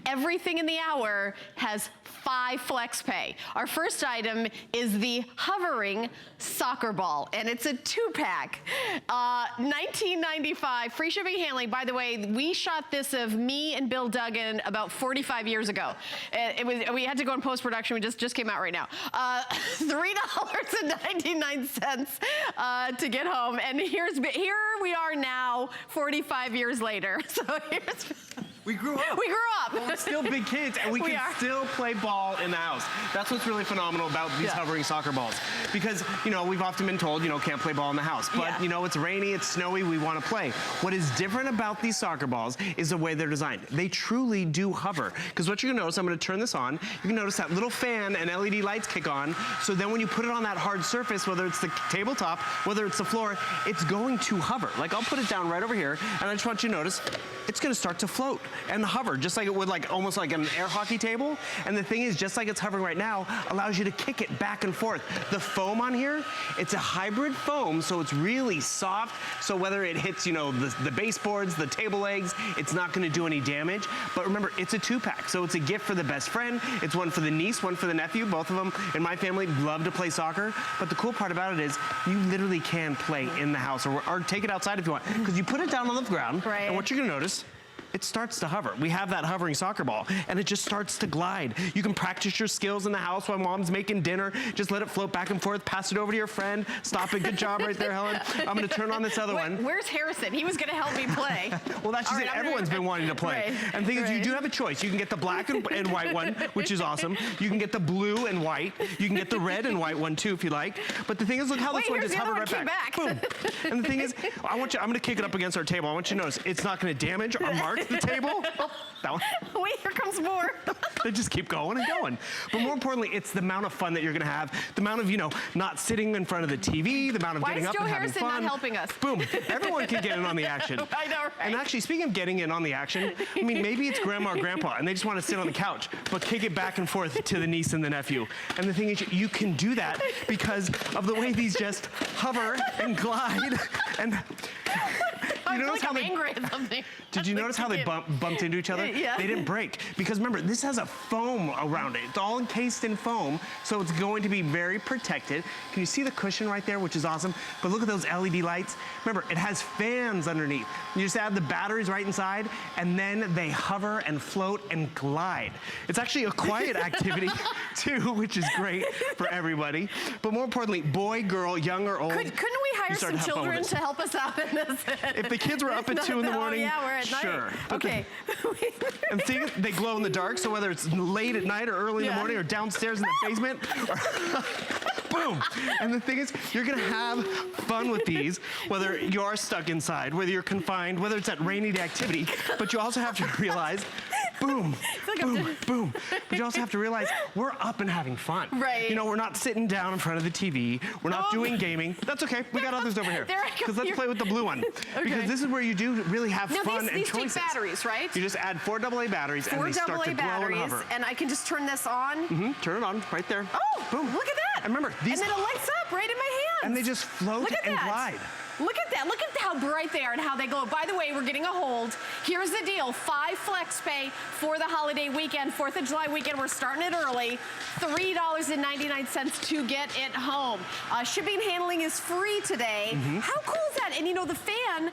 Everything in the hour has 5 flex pay. Our first item is the hovering soccer ball, and it's a 2-pack. $19.95, free shipping and handling. By the way, we shot this of me and Bill Duggan about 45 years ago. We had to go in post-production. We just came out right now. $3.99 to get home, and here we are now, 45 years later. So here's. We grew up. We grew up. Well, we're still big kids, and we can still play ball in the house. That's what's really phenomenal about these hovering soccer balls. Because, you know, we've often been told, you know, can't play ball in the house. But, you know, it's rainy, it's snowy, we want to play. What is different about these soccer balls is the way they're designed. They truly do hover. Because what you're going to notice, I'm going to turn this on, you can notice that little fan and LED lights kick on. So then when you put it on that hard surface, whether it's the tabletop, whether it's the floor, it's going to hover. Like, I'll put it down right over here, and I just want you to notice, it's going to start to float and hover, just like it would, like almost like an air hockey table. And the thing is, just like it's hovering right now, allows you to kick it back and forth. The foam on here, it's a hybrid foam, so it's really soft. So whether it hits, you know, the baseboards, the table legs, it's not going to do any damage. But remember, it's a 2-pack, so it's a gift for the best friend. It's one for the niece, one for the nephew. Both of them in my family love to play soccer. But the cool part about it is, you literally can play in the house, or take it outside if you want, because you put it down on the ground, and what you're going to notice, it starts to hover. We have that hovering soccer ball, and it just starts to glide. You can practice your skills in the house while mom's making dinner. Just let it float back and forth, pass it over to your friend. Stop it, good job right there, Helen. I'm gonna turn on this other one. Where's Harrison? He was gonna help me play. Well, that's just it. Everyone's been wanting to play. And the thing is, you do have a choice. You can get the black and white one, which is awesome. You can get the blue and white. You can get the red and white one too, if you like. But the thing is, look how this one just hovered right back. Boom. And the thing is, I'm gonna kick it up against our table. I want you to notice, it's not gonna damage or mark the table. That one. Wait, here comes more. They just keep going and going. But more importantly, it's the amount of fun that you're gonna have, the amount of, you know, not sitting in front of the TV, the amount of getting up and having fun. Why is Joe Harrison not helping us? Boom, everyone can get in on the action. I know, right? And actually, speaking of getting in on the action, I mean, maybe it's grandma or grandpa and they just wanna sit on the couch, but kick it back and forth to the niece and the nephew. And the thing is, you can do that because of the way these just hover and glide and I feel like I'm angry at something. Did you notice how they bumped into each other? Yeah. They didn't break. Because remember, this has a foam around it. It's all encased in foam, so it's going to be very protected. Can you see the cushion right there, which is awesome? But look at those LED lights. Remember, it has fans underneath. You just add the batteries right inside, and then they hover and float and glide. It's actually a quiet activity, too, which is great for everybody. But more importantly, boy, girl, young or old. Couldn't we hire some children to help us out in this? If the kids were up at 2 in the morning, yeah, we're at night. Sure. Okay. And see, they glow in the dark, so whether it's late at night or early in the morning or downstairs in the basement, boom. And the thing is, you're gonna have fun with these, whether you are stuck inside, whether you're confined, whether it's that rainy day activity, but you also have to realize, boom, boom, boom. But you also have to realize, we're up and having fun. Right. You know, we're not sitting down in front of the TV, we're not doing gaming. That's okay, we got others over here. Because let's play with the blue one. Okay. Because this is where you do really have fun and choices. These take batteries, right? You just add 4 AA batteries and they start to glow and hover. And I can just turn this on? Mm-hmm, turn it on, right there. Oh, boom. Look at that. And remember, these... And then it lights up right in my hands. And they just float and glide. Look at that. Look at how bright they are and how they glow. By the way, we're getting a hold. Here's the deal. 5 flex pay for the holiday weekend, 4th of July weekend. We're starting it early. $3.99 to get it home. Shipping and handling is free today. How cool is that? And you know, the fan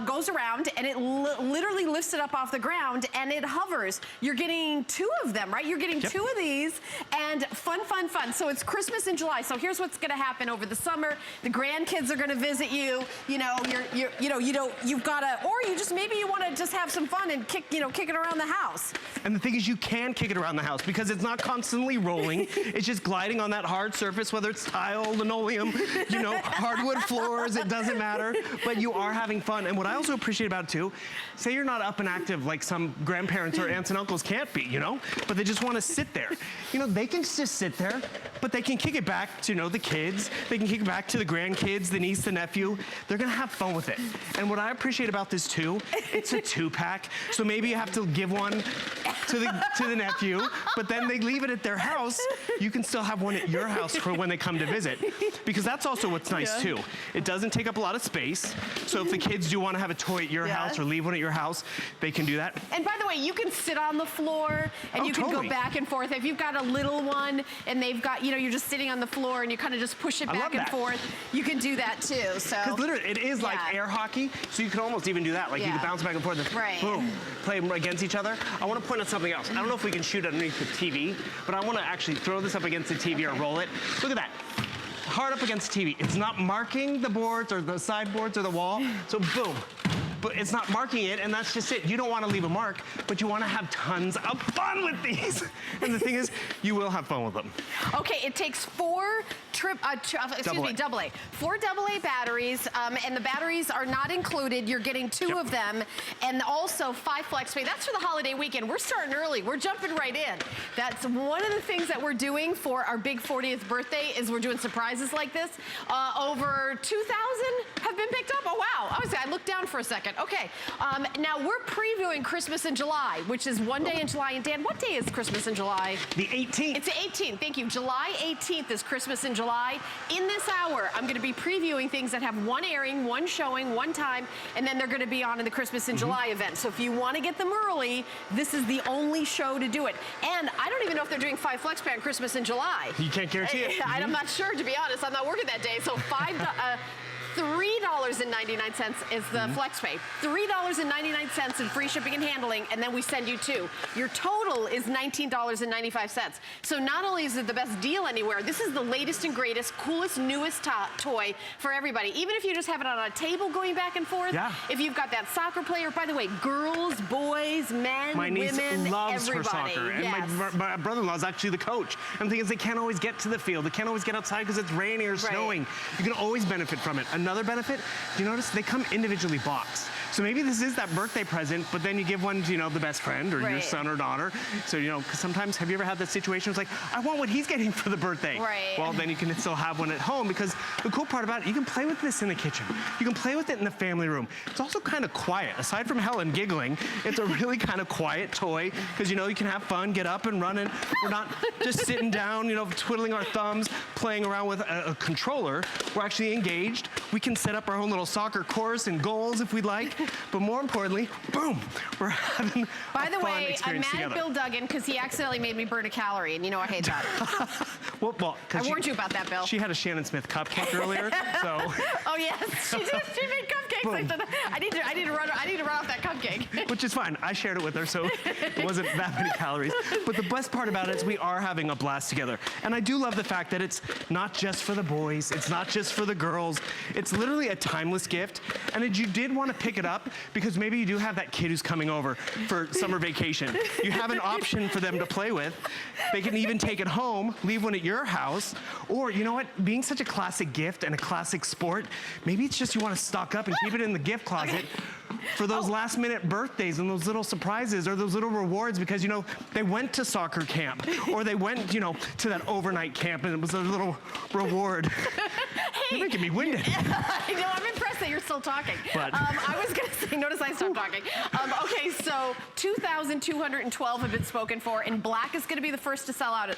goes around and it literally lifts it up off the ground and it hovers. You're getting 2 of them, right? You're getting 2 of these and fun, fun, fun. So it's Christmas in July. So here's what's gonna happen over the summer. The grandkids are gonna visit you. You know, you've got to, or you just, maybe you want to just have some fun and kick it around the house. And the thing is, you can kick it around the house because it's not constantly rolling. It's just gliding on that hard surface, whether it's tile, linoleum, you know, hardwood floors, it doesn't matter. But you are having fun. And what I also appreciate about it too, say you're not up and active like some grandparents or aunts and uncles can't be, you know, but they just want to sit there. You know, they can just sit there, but they can kick it back to, you know, the kids. They can kick it back to the grandkids, the niece, the nephew. They're gonna have fun with it. And what I appreciate about this too, it's a 2-pack. So maybe you have to give one to to the nephew, but then they leave it at their house. You can still have one at your house for when they come to visit. Because that's also what's nice too. It doesn't take up a lot of space. So if the kids do want to have a toy at your house or leave one at your house, they can do that. And by the way, you can sit on the floor and you can go back and forth. If you've got a little one and they've got, you know, you're just sitting on the floor and you kind of just push it back and forth, you can do that too. So because literally it is like air hockey, so you can almost even do that. Like you can bounce back and forth and boom, play them against each other. I want to point out something else. I don't know if we can shoot underneath the TV, but I want to actually throw this up against the TV or roll it. Look at that. Hard up against the TV. It's not marking the boards or the sideboards or the wall, so boom. But it's not marking it, and that's just it. You don't want to leave a mark, but you want to have tons of fun with these. And the thing is, you will have fun with them. Okay, it takes four AA. 4 AA batteries, and the batteries are not included. You're getting 2 of them, and also 5 flex pay. That's for the holiday weekend. We're starting early. We're jumping right in. That's one of the things that we're doing for our big 40th birthday is we're doing surprises like this. Over 2,000 have been picked up. Oh, wow. I looked down for a second. Okay, now we're previewing Christmas in July, which is one day in July. And Dan, what day is Christmas in July? The 18th. It's the 18th, thank you. July 18th is Christmas in July. In this hour, I'm gonna be previewing things that have one airing, one showing, one time, and then they're gonna be on in the Christmas in July event. So if you wanna get them early, this is the only show to do it. And I don't even know if they're doing 5 flex pay on Christmas in July. You can't guarantee it. I'm not sure, to be honest. I'm not working that day. So $3.99 is the flex pay. $3.99 in free shipping and handling, and then we send you 2. Your total is $19.95. So not only is it the best deal anywhere, this is the latest and greatest, coolest, newest toy for everybody. Even if you just have it on a table going back and forth, if you've got that soccer player, by the way, girls, boys, men, my niece women, loves everybody. her soccer, and my brother-in-law is actually the coach. And the thing is, they can't always get to the field. They can't always get outside because it's raining or snowing. You can always benefit from it. Another benefit, do you notice they come individually boxed? So maybe this is that birthday present, but then you give one to, you know, the best friend or your son or daughter. So, you know, because sometimes, have you ever had that situation? It's like, I want what he's getting for the birthday. Well, then you can still have one at home, because the cool part about it, you can play with this in the kitchen. You can play with it in the family room. It's also kind of quiet. Aside from Helen giggling, it's a really kind of quiet toy, because, you know, you can have fun, get up and running. We're not just sitting down, you know, twiddling our thumbs, playing around with a controller. We're actually engaged. We can set up our own little soccer course and goals if we'd like. But more importantly, boom, we're having By the way, I'm mad at Bill Duggan because he accidentally made me burn a calorie, and you know I hate that. well, I warned you about that, Bill. She had a Shannon Smith cupcake earlier, so. Oh yes, she did. She made cupcakes. I need to run off that cupcake. Which is fine. I shared it with her, so it wasn't that many calories. But the best part about it is we are having a blast together. And I do love the fact that it's not just for the boys. It's not just for the girls. It's literally a timeless gift. And if you did want to pick it up, because maybe you do have that kid who's coming over for summer vacation, you have an option for them to play with. They can even take it home, leave one at your house, or you know what? Being such a classic gift and a classic sport, maybe it's just you want to stock up and keep it in the gift closet for those last minute birthdays and those little surprises or those little rewards, because, you know, they went to soccer camp or they went, you know, to that overnight camp and it was a little reward. Hey, you're making me winded. I know, I'm impressed that you're still talking. But I was going to say, notice I stopped talking. Okay, so 2,212 have been spoken for, and black is going to be the first to sell out.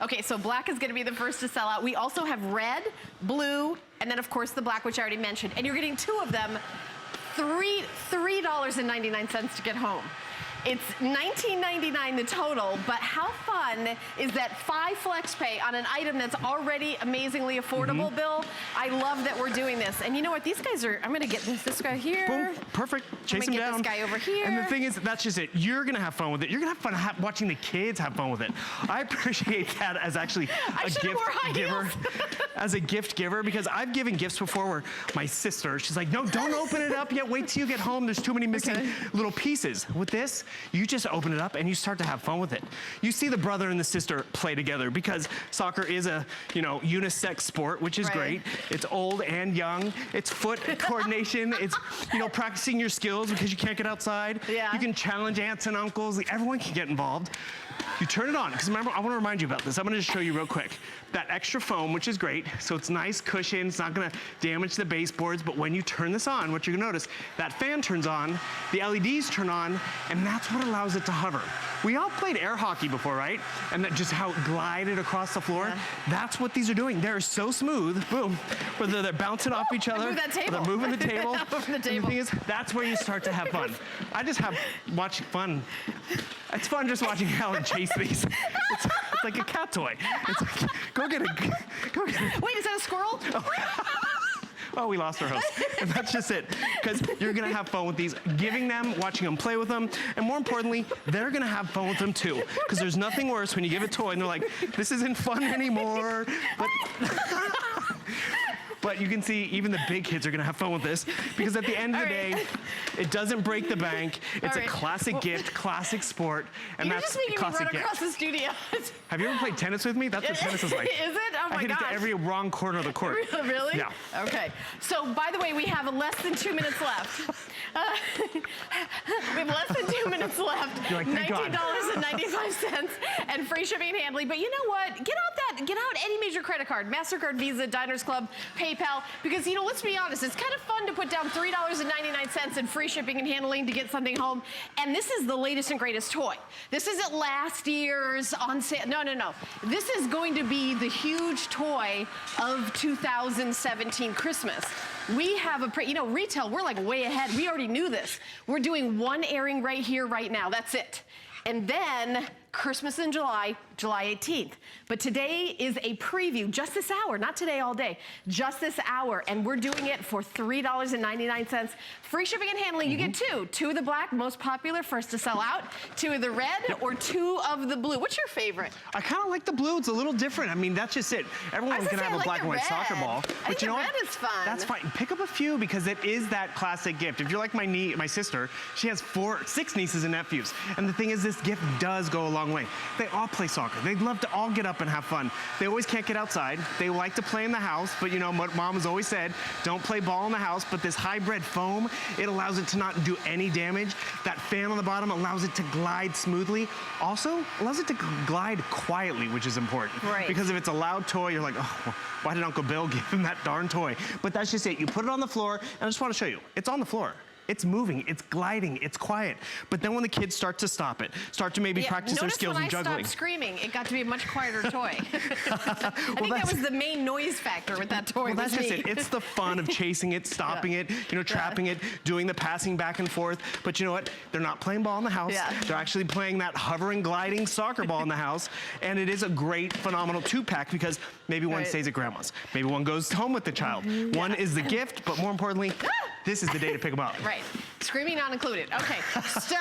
Okay, so black is going to be the first to sell out. We also have red, blue, and then of course the black, which I already mentioned. And you're getting 2 of them, $3.99 to get home. It's $19.99 the total, but how fun is that 5 flex pay on an item that's already amazingly affordable, Bill? I love that we're doing this. And you know what? These guys are, I'm gonna get this guy here. Boom, perfect, chase him down. Get this guy over here. And the thing is, that's just it. You're gonna have fun with it. You're gonna have fun watching the kids have fun with it. I appreciate that as actually a gift giver. As a gift giver, because I've given gifts before where my sister, she's like, no, don't open it up yet. Wait till you get home. There's too many missing little pieces. With this, you just open it up and you start to have fun with it. You see the brother and the sister play together, because soccer is a, you know, unisex sport, which is great. It's old and young. It's foot coordination. It's, you know, practicing your skills because you can't get outside. You can challenge aunts and uncles. Everyone can get involved. You turn it on, because remember, I want to remind you about this. I'm going to just show you real quick. That extra foam, which is great, so it's nice cushion, it's not going to damage the baseboards, but when you turn this on, what you're going to notice, that fan turns on, the LEDs turn on, and now that's what allows it to hover. We all played air hockey before, right? And that just how it glided across the floor. Yeah. That's what these are doing. They're so smooth, boom, whether they're bouncing off each other, or they're moving the table. Moving the table. And the thing is, that's where you start to have fun. I just have watching fun. It's fun just watching Helen chase these. It's like a cat toy. It's like, go get it. Wait, is that a squirrel? Oh, we lost our host. And that's just it. Because you're going to have fun with these, giving them, watching them play with them, and more importantly, they're going to have fun with them too. Because there's nothing worse when you give a toy and they're like, this isn't fun anymore. But you can see even the big kids are going to have fun with this, because at the end of the day, it doesn't break the bank. It's a classic gift, classic sport, and that's a classic gift. You're just making me run across the studio. Have you ever played tennis with me? That's what tennis is like. Is it? Oh my gosh. I hit it to every wrong corner of the court. Really? Yeah. Okay. So, by the way, we have less than 2 minutes left. We have less than 2 minutes left. You're like, thank God. $19.95 and free shipping and handling. But you know what? Get out any major credit card, MasterCard, Visa, Diners Club, PayPal, because, you know, let's be honest, it's kind of fun to put down $3.99 in free shipping and handling to get something home. And this is the latest and greatest toy. This isn't last year's on sale. No. This is going to be the huge toy of 2017 Christmas. We have retail, we're like way ahead. We already knew this. We're doing one airing right here, right now. That's it. And then Christmas in July 18th. But today is a preview, just this hour, not today all day, just this hour. And we're doing it for $3.99. Free shipping and handling, you get two. Two of the black, most popular, first to sell out. Two of the red, or two of the blue. What's your favorite? I kind of like the blue. It's a little different. I mean, that's just it. Everyone's going to have a black and white soccer ball. But you know what? Red is fun. That's fine. Pick up a few, because it is that classic gift. If you're like my sister, she has 6 nieces and nephews. And the thing is, this gift does go a long way. They all play soccer. They'd love to all get up and have fun. They always can't get outside. They like to play in the house, but you know what Mom has always said, don't play ball in the house. But this hybrid foam, it allows it to not do any damage. That fan on the bottom allows it to glide smoothly. Also, allows it to glide quietly, which is important. Right. Because if it's a loud toy, you're like, oh, why did Uncle Bill give him that darn toy? But that's just it. You put it on the floor, and I just want to show you. It's on the floor. It's moving, it's gliding, it's quiet. But then when the kids start to stop it, start to maybe practice their skills in juggling. Notice when I stopped screaming, it got to be a much quieter toy. I think that was the main noise factor with that toy. Well, that's just it. It's the fun of chasing it, stopping it, trapping it, doing the passing back and forth. But you know what? They're not playing ball in the house. They're actually playing that hovering, gliding soccer ball in the house. And it is a great, phenomenal 2-pack, because maybe one stays at grandma's. Maybe one goes home with the child. One is the gift, but more importantly, this is the day to pick them up. Right. Screaming not included. Okay. So